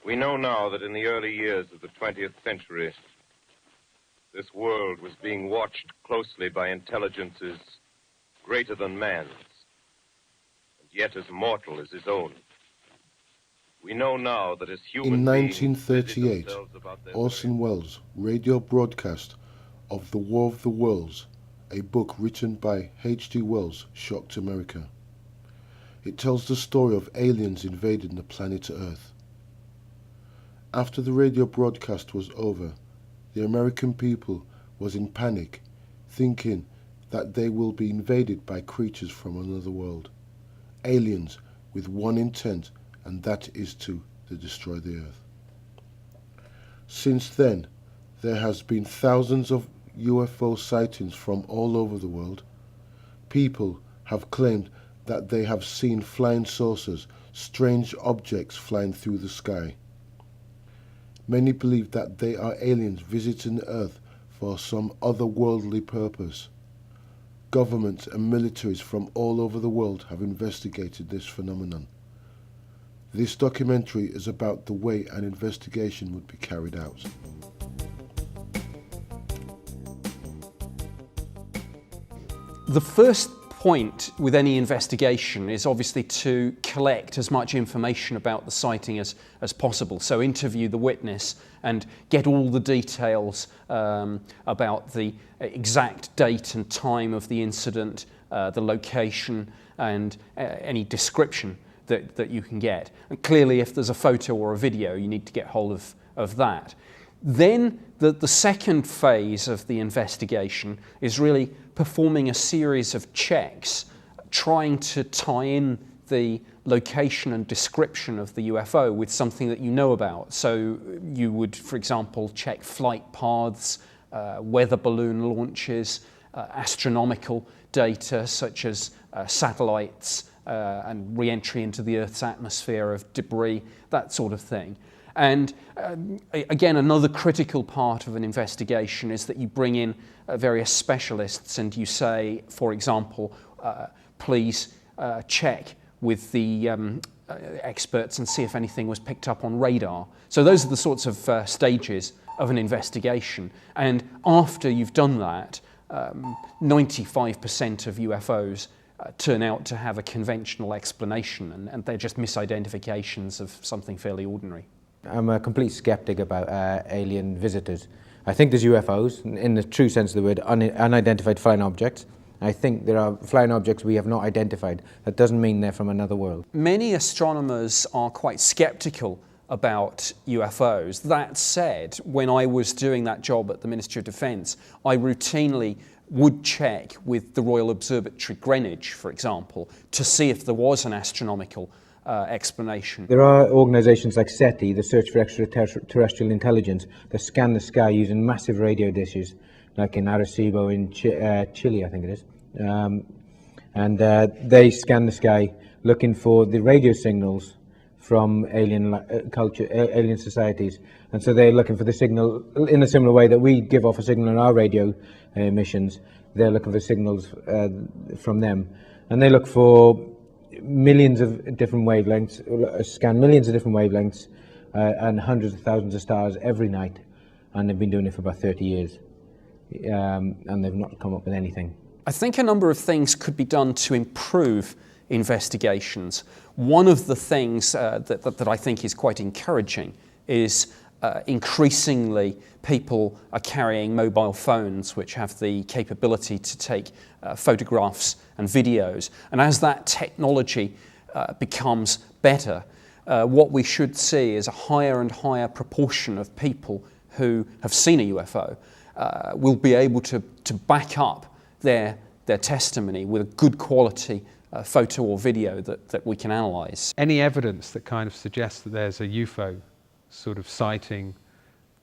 We know now that in the early years of the 20th century, this world was being watched closely by intelligences greater than man's, and yet as mortal as his own. We know now that as human In beings 1938, busy themselves about their Orson Welles' radio broadcast of The War of the Worlds, a book written by H.G. Wells, shocked America. It tells the story of aliens invading the planet Earth. After the radio broadcast was over, the American people was in panic, thinking that they will be invaded by creatures from another world, aliens with one intent, and that is to destroy the Earth. Since then, there has been thousands of UFO sightings from all over the world. People have claimed that they have seen flying saucers, strange objects flying through the sky. Many believe that they are aliens visiting the Earth for some otherworldly purpose. Governments and militaries from all over the world have investigated this phenomenon. This documentary is about the way an investigation would be carried out. The first point with any investigation is obviously to collect as much information about the sighting as possible. So interview the witness and get all the details about the exact date and time of the incident, the location, and any description that you can get. And clearly, if there's a photo or a video, you need to get hold of that. Then the second phase of the investigation is really performing a series of checks, trying to tie in the location and description of the UFO with something that you know about. So you would, for example, check flight paths, weather balloon launches, astronomical data such as satellites and re-entry into the Earth's atmosphere of debris, that sort of thing. And again, another critical part of an investigation is that you bring in various specialists and you say, for example, please check with the experts and see if anything was picked up on radar. So those are the sorts of stages of an investigation. And after you've done that, 95% of UFOs turn out to have a conventional explanation, and they're just misidentifications of something fairly ordinary. I'm a complete skeptic about alien visitors. I think there's UFOs, in the true sense of the word, unidentified flying objects. I think there are flying objects we have not identified. That doesn't mean they're from another world. Many astronomers are quite skeptical about UFOs. That said, when I was doing that job at the Ministry of Defence, I routinely would check with the Royal Observatory Greenwich, for example, to see if there was an astronomical explanation. There are organisations like SETI, the Search for Extraterrestrial Intelligence, that scan the sky using massive radio dishes, like in Arecibo in Chile, I think it is. And they scan the sky looking for the radio signals from alien culture, alien societies. And so they're looking for the signal in a similar way that we give off a signal in our radio emissions. They're looking for signals from them. And they look for millions of different wavelengths, scan millions of different wavelengths and hundreds of thousands of stars every night. And they've been doing it for about 30 years. And they've not come up with anything. I think a number of things could be done to improve investigations. One of the things that I think is quite encouraging is increasingly people are carrying mobile phones which have the capability to take photographs and videos. And as that technology becomes better, what we should see is a higher and higher proportion of people who have seen a UFO will be able to back up their testimony with a good quality photo or video that we can analyse. Any evidence that kind of suggests that there's a UFO sort of sighting,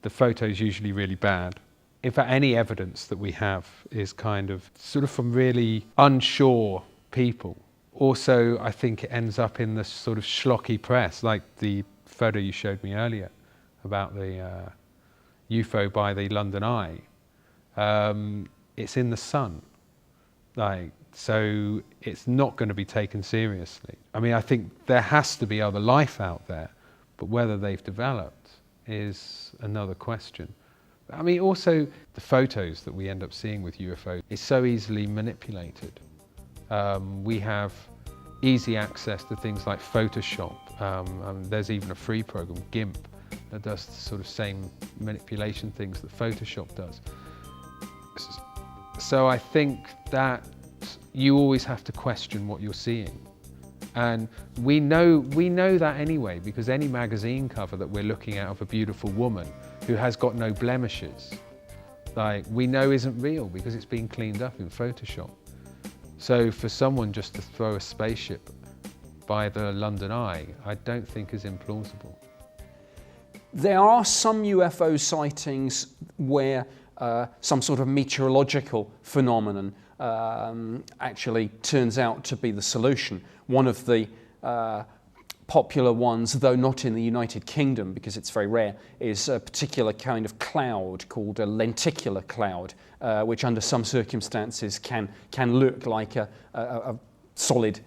the photo's usually really bad. In fact, any evidence that we have is kind of sort of from really unsure people. Also, I think it ends up in the sort of schlocky press, like the photo you showed me earlier about the UFO by the London Eye. It's in the Sun, so it's not going to be taken seriously. I mean, I think there has to be other life out there, but whether they've developed is another question. I mean, also the photos that we end up seeing with UFOs is so easily manipulated. We have easy access to things like Photoshop. There's even a free program, GIMP, that does the sort of same manipulation things that Photoshop does. So I think that you always have to question what you're seeing. And we know that anyway, because any magazine cover that we're looking at of a beautiful woman who has got no blemishes, like, we know isn't real because it's been cleaned up in Photoshop. So for someone just to throw a spaceship by the London Eye, I don't think is implausible. There are some UFO sightings where some sort of meteorological phenomenon actually turns out to be the solution. One of the popular ones, though not in the United Kingdom because it's very rare, is a particular kind of cloud called a lenticular cloud, which under some circumstances can look like a solid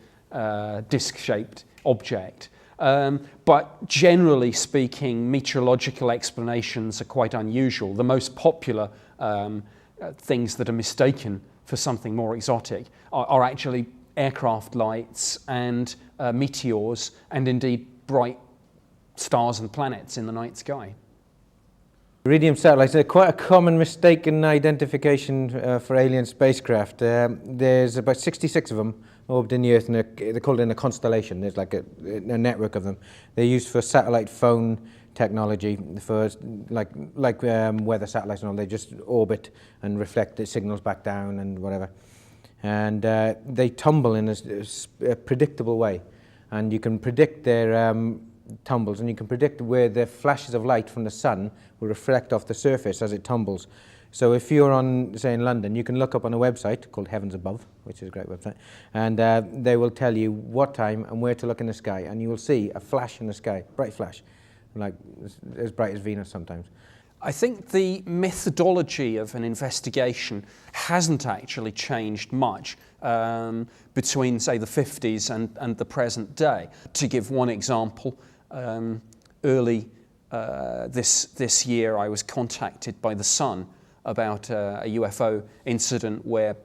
disc-shaped object. But generally speaking, meteorological explanations are quite unusual. The most popular things that are mistaken for something more exotic are actually aircraft lights and meteors, and indeed bright stars and planets in the night sky. Iridium satellites are quite a common mistaken identification for alien spacecraft. There's about 66 of them orbiting the Earth, and they're called in a constellation. There's like a network of them. They're used for satellite phone technology, for like weather satellites and all. They just orbit and reflect the signals back down and whatever. And they tumble in a predictable way, and you can predict their tumbles, and you can predict where the flashes of light from the sun will reflect off the surface as it tumbles. So if you're on, say, in London, you can look up on a website called Heavens Above, which is a great website, and they will tell you what time and where to look in the sky, and you will see a flash in the sky, bright flash, like as bright as Venus sometimes. I think the methodology of an investigation hasn't actually changed much between, say, the 50s and the present day. To give one example, early this year I was contacted by The Sun about a UFO incident where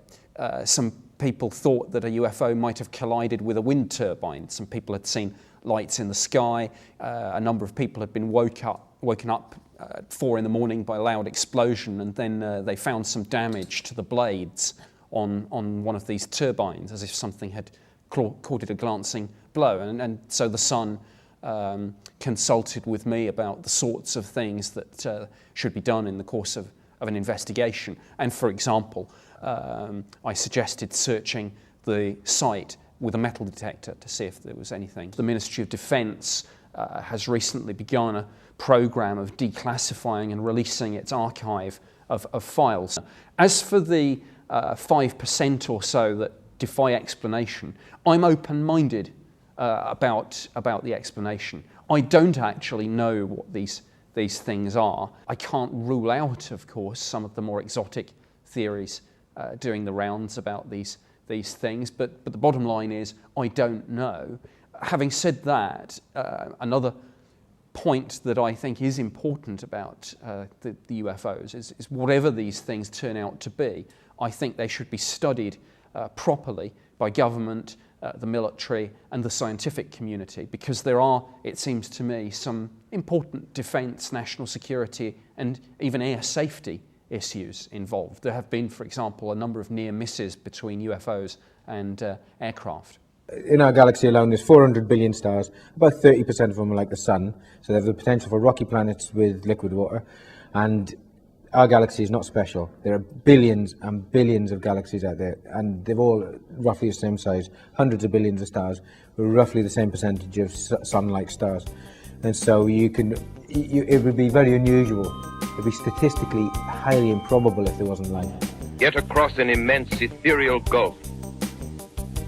some people thought that a UFO might have collided with a wind turbine. Some people had seen lights in the sky. A number of people had been woken up at 4 in the morning by a loud explosion, and then they found some damage to the blades on one of these turbines, as if something had caught it a glancing blow. And so The Sun consulted with me about the sorts of things that should be done in the course of an investigation. And for example, I suggested searching the site with a metal detector to see if there was anything. The Ministry of Defence has recently begun a program of declassifying and releasing its archive of files. As for the 5% or so that defy explanation, I'm open-minded about the explanation. I don't actually know what these things are. I can't rule out, of course, some of the more exotic theories doing the rounds about these things, but the bottom line is I don't know. Having said that, another point that I think is important about the UFOs is whatever these things turn out to be, I think they should be studied properly by government, the military and the scientific community, because there are, it seems to me, some important defence, national security and even air safety issues involved. There have been, for example, a number of near misses between UFOs and aircraft. In our galaxy alone, there's 400 billion stars. About 30% of them are like the Sun, so they have the potential for rocky planets with liquid water. And our galaxy is not special. There are billions and billions of galaxies out there, and they're all roughly the same size. Hundreds of billions of stars with roughly the same percentage of Sun-like stars. And so it would be very unusual. It would be statistically highly improbable if there wasn't life. Yet across an immense ethereal gulf,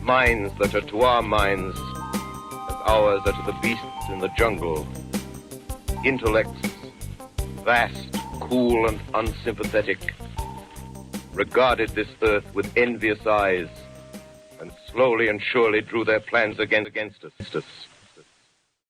minds that are to our minds as ours are to the beasts in the jungle, intellects vast, cool and unsympathetic, regarded this earth with envious eyes and slowly and surely drew their plans against us.